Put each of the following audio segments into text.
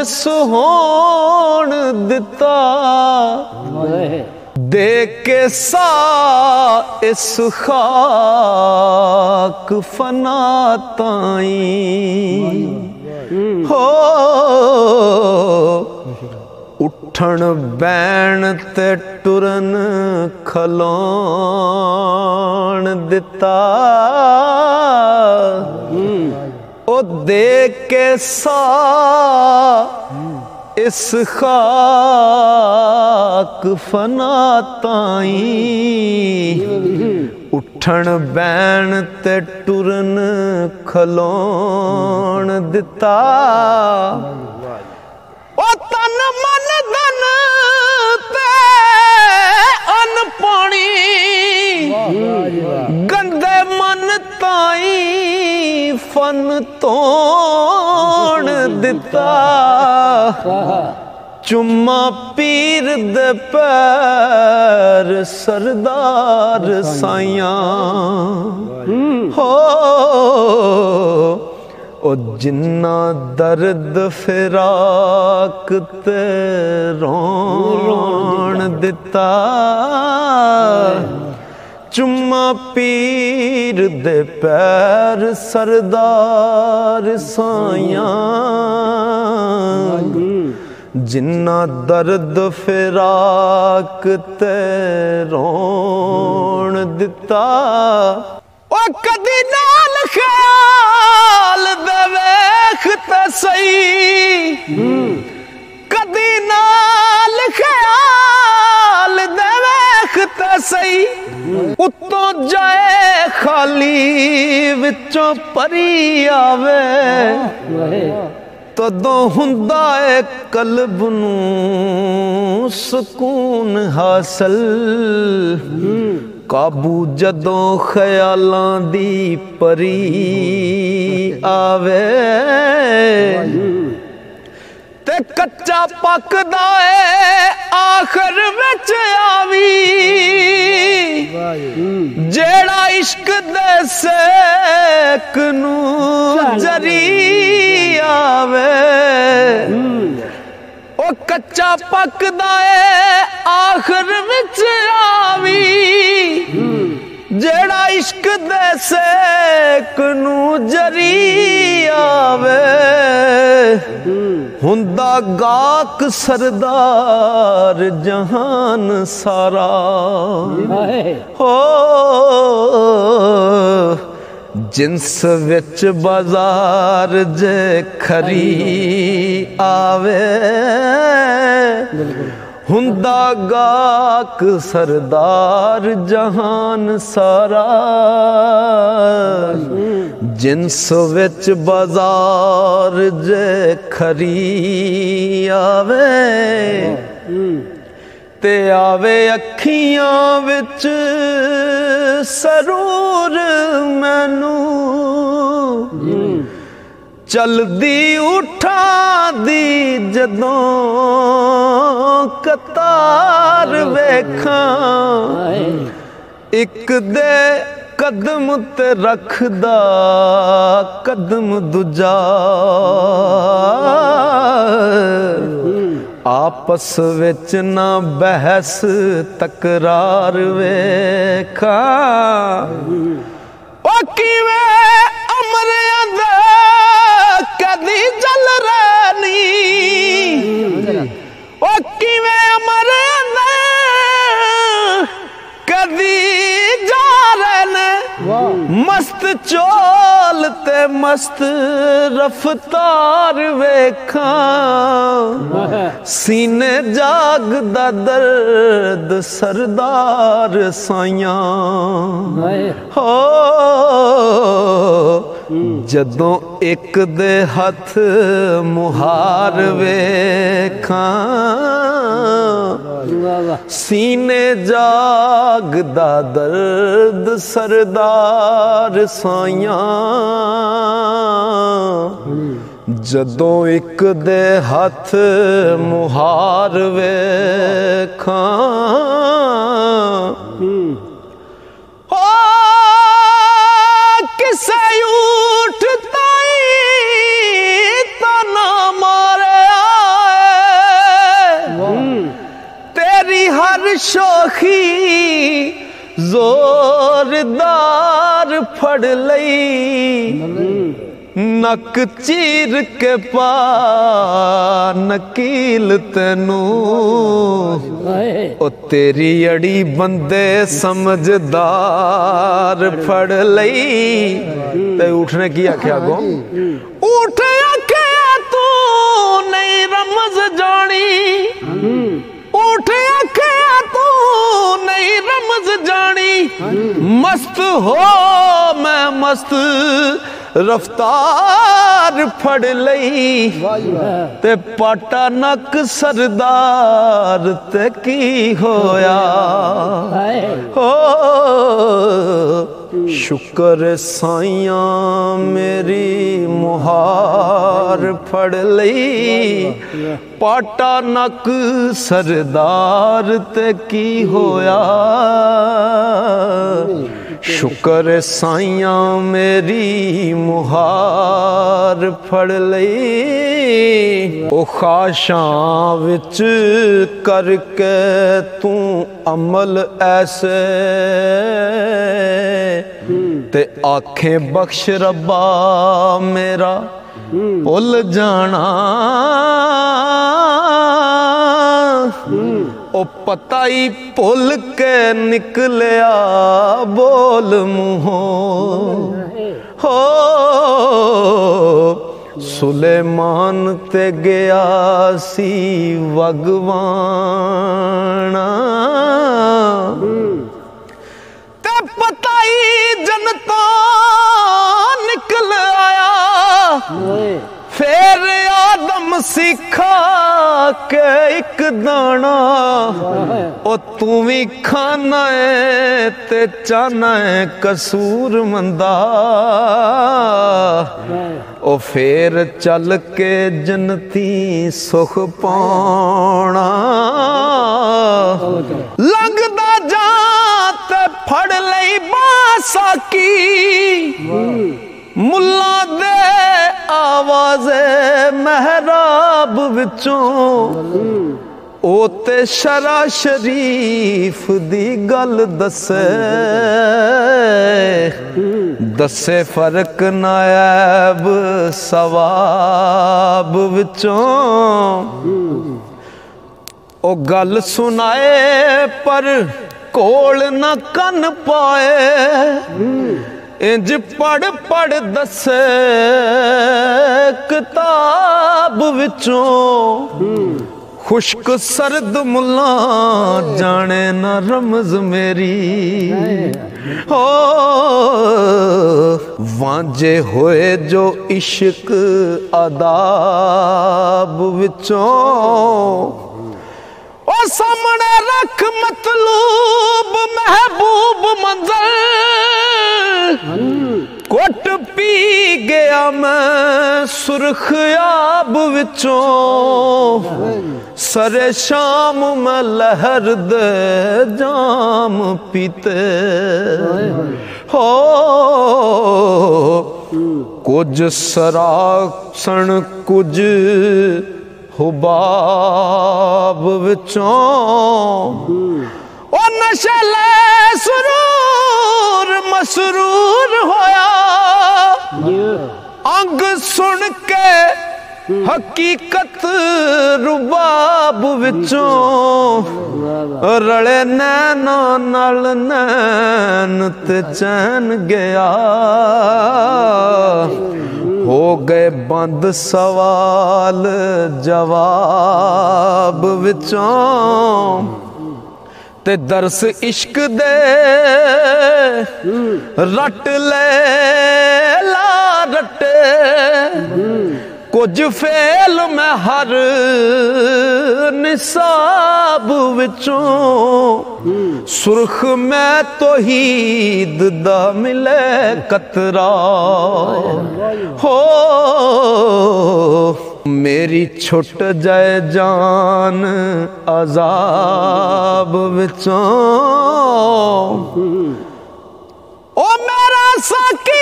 जिस होण दिता दे के सा इस खाक फना ताई हो उठन बैण ते टुरन खलोण दिता ओ दे के सा इस खाक फना ताई उठन बैण ते टुरन खलोण दिता ओ तन मन धन ते अन पानी गंदे मन ताई फन तोड़ दिता चुम्मा पीर दे पैर सरदार साइया हो ओ जिन्ना दर्द फिराक ते रोण दिता चुम्मा पीर दे पैर सरदार साइया जिन्ना दर्द फिराक ते रोण दिता ओ कदी नाल ख्याल दे वेख ते सही कदी नाल ख्याल दे वेख ते सही उत्तों जाए खाली विचों परी आवे तदों हुंदा है कल्ब नूं सुकून हासिल काबू जदों ख्यालां दी परी आवे ते कच्चा पकदा है आखिर विच आवी जेड़ा इश्क दे सेक नूं जरी आवे ओ कच्चा पकदा है आखिर विच आवी जेड़ा इश्क दे सेक नूं जरी आवे हुंदा गाक सरदार जहान सारा हो जिन्स विच बाजार जे खरी आवे हुंदा गाक सरदार जहान सारा जिन्स विच बाजार जे खरी आवे ते आवे अखियां विच सरूर मैनू चलदी उठा दी जदों कतार वेखां एक दे कदम ते रखदा कदम दूजा आपस विच ना बहस तकरार वेखा ओ किवें अमरियां दे कदी जल रहनी ओ किवें अमरियां दे कदी जा रहने मस्त चोल ते मस्त रफ्तार वेखा सीने जागदा दर्द सरदार साइया हो जदों एक दे हथ मुहार वेखा सीने जागदा दर्द सरदार साइया जदों एक दे हथ मुहार वेखा किसे उठ ताई तना मारे शोखी जोरदार फड़ लई, नक चीर के पा नकील तेनू, ओ तेरी अड़ी बंदे समझदार फड़ लई। ते उठने की आख्या गो, उठ आख्या तू नहीं रमज जानी, उठ आख्या तू नहीं रमज जानी, मस्त हो मैं मस्त रफ्तार फड़ लई, ते पाटा नक सरदार ते की होया, हो शुक्र साइया मेरी मुहार फड़ लई, पाटा नक सरदार ते की होया, शुक्र साइया मेरी मुहार फड़ लई। ओ खाशां विच करके तू अमल ऐसे, ते आखें बख्श रब्बा मेरा भुल जाना, ओ पता ही भुल के निकलिया बोल मुँहों, हो सुलेमान ते गया सी वगवाना, ते पता ही जनता निकल आया, फिर आदम सीखा के एक दाना, ओ तू भी खाना है ते चाहना है कसूर मंदा, ओ फिर चल के जन्नती सुख पाना, लंघदा जा ते फड़ लई बासाकी, मुल्ला दे आवाज़े महराब विचों, ओ ते शरा शरीफ दी गल दसे, दसे फर्क नायब सवाब विचों, ओ गल सुनाए पर कोल न कन पाए, इंज पढ़ पढ़ दसे किताब विचों, खुश्क सर्द मुल्ला जाने न रमज मेरी, हो वांझे होए जो इश्क अदाब विचों, ओ सामने रख मतलूब महबूब मंजर, कोट पी गया मैं सुर्ख आब विचों, सरे शाम में लहर दे जाम पीते, हो कुछ सरासण कुछ हुबाब विचों, ओ नशले सुरूर मसरूर होया, अंग सुन के हकीकत रुबाब विचों, रले नैना नाल नैन ते चैन गया, हो गए बंद सवाल जवाब विचों, ते दरस इश्क दे रट ले ला रटे, कुछ फेल में हर निसाब विचों, सुर्ख में तौहीद दा मिले कतरा, हो मेरी छुट जाए जान अजाब विचों, ओ मेरा साकी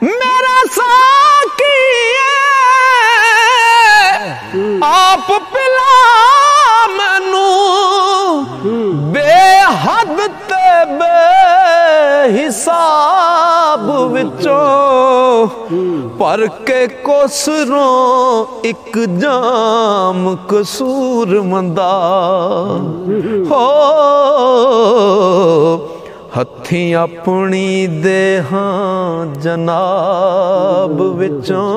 मेरा साकी आप पिला नू बेहद ते बेहिसाब विचों पर के कोसरों एक जाम कसूर मंदा हो हथी अपनी देहां जनाब विचों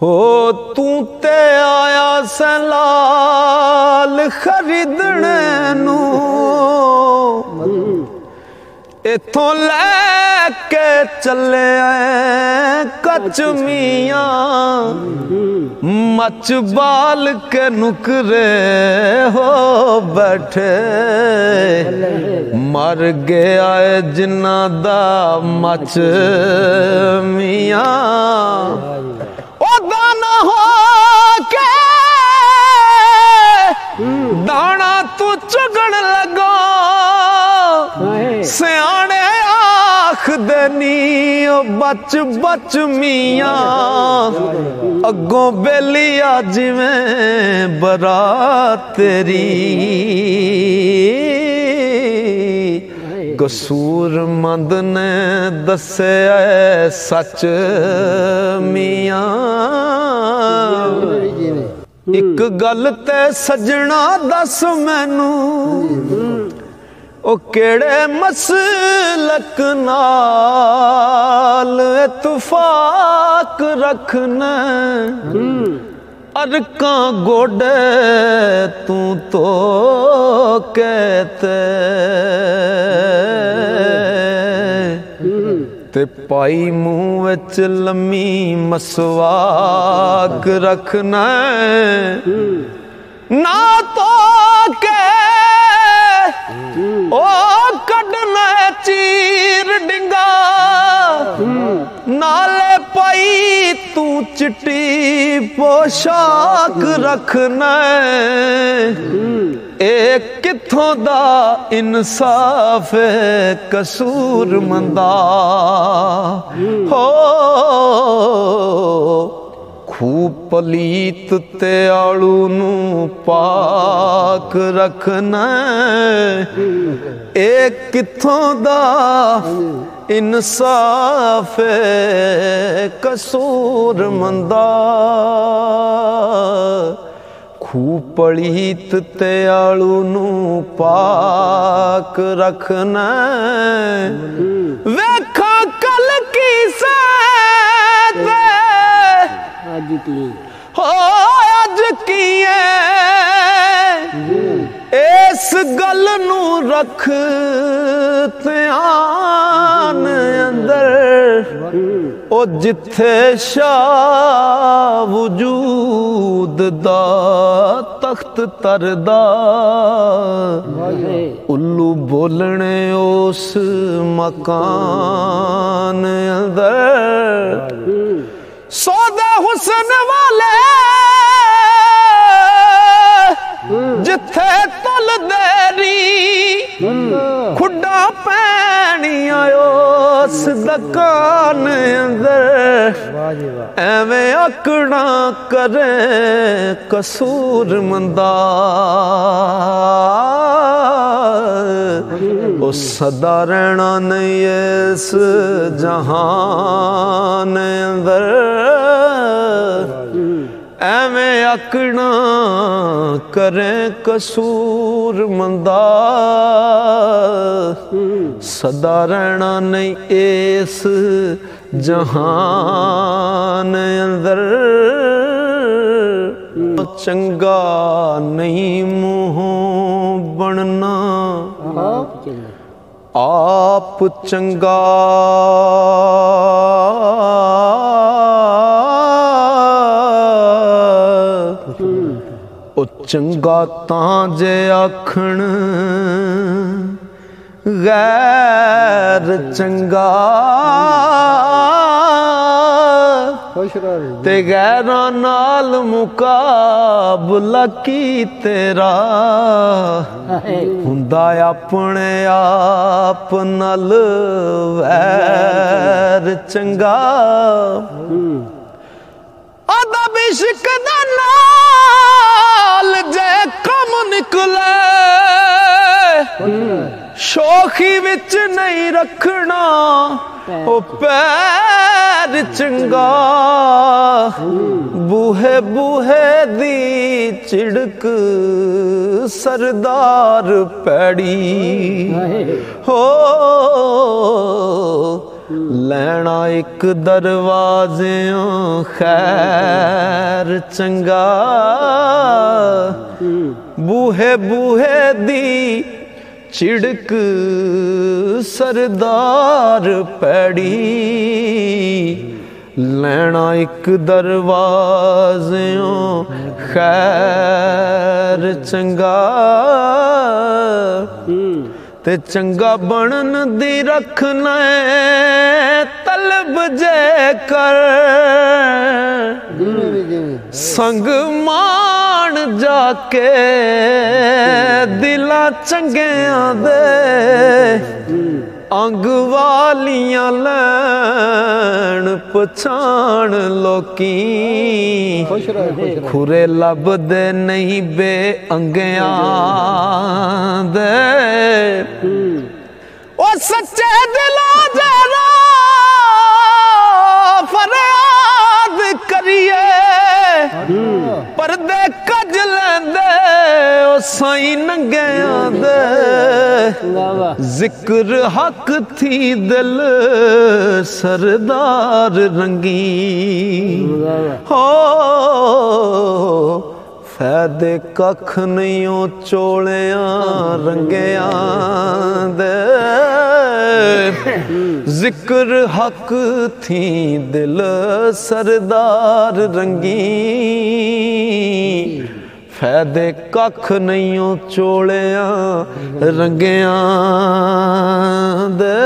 हो तू ते आया सलाल खरीदने नू इथों लैके चले कच मियां मच बाल के नुकरे हो बैठे मर गया है जिन्ना दा मच मियां ओ दाना हो के दाना तू चुगण लगा सियाने आख देनी बच बच मियां अगों बेलिया जिवें बरात तेरी कसूर मंद ने दसे सच मियां एक गल ते सजना दस मैनू ओ केड़े मसलक नाल इत्तफाक रखना अरकां गोडे तू तो कहते ते पाई मुँह विच लम्मी मसवाक रखना ना तो के ओ कढ़ना चीर डिंगा नाले पाई तू चिट्टी पोशाक रखना ए किथों दा इंसाफ कसूर मंदा हो खूब पलीत ते आलू नू पाक रखना एक किथों दा इंसाफ कसूर मंदा खूब पलीत ते आलू नू पाक रखना वेखा कल की हो अज की इस गल नू रख ध्यान अंदर ओ जिथे शाह वजूद दा तख्त तरदा उल्लू बोलने उस मकान अंदर सौदा हुसन वाले जिथे तुल देरी खुडा पैनिया उस दुकान अंदर एवें आकड़ा करे कसूर मंदा ओ सदा रहना नहीं इस जहान अंदर एवें आकड़ा करे कसूर मंदा सदा रहना नहीं इस जहान अंदर चंगा नहीं मुँह बनना आप चंगा ओ चंगा तां जे आखण गैर चंगा ते गैरां नाल मुकाबला की तेरा हुंदा अपने आप नाल वैर चंगा अदब इश्क दा नाल नाल जे कम निकले शोखी विच नहीं रखना ओ पैर चंगा बूहे बूहे दी चिड़क सरदार पैड़ी हो लैना एक दरवाज़ों खैर चंगा बूहे बूहे दी चिड़क सरदार पैड़ी लैना एक दरवाज़ों खैर चंगा ते चंगा बनन दी रखना तलब जे कर संग मान जाके दिला चंगियां दे अंग वालियां लैन पछाण लोकी खुरे लभदे नहीं बे अंगियां दे ओ सच्चे दिलों जरा फरियाद करिए परदे कज लेंदे ओ साईं नंगियां दे जिक्र हक थी दिल सरदार रंगी हो फैदे कख नहीं ओ चोलियां रंगियां दे जिक्र हक थी दिल सरदार रंगी फैदे कख नहीं ओ चोलियां रंगियां दे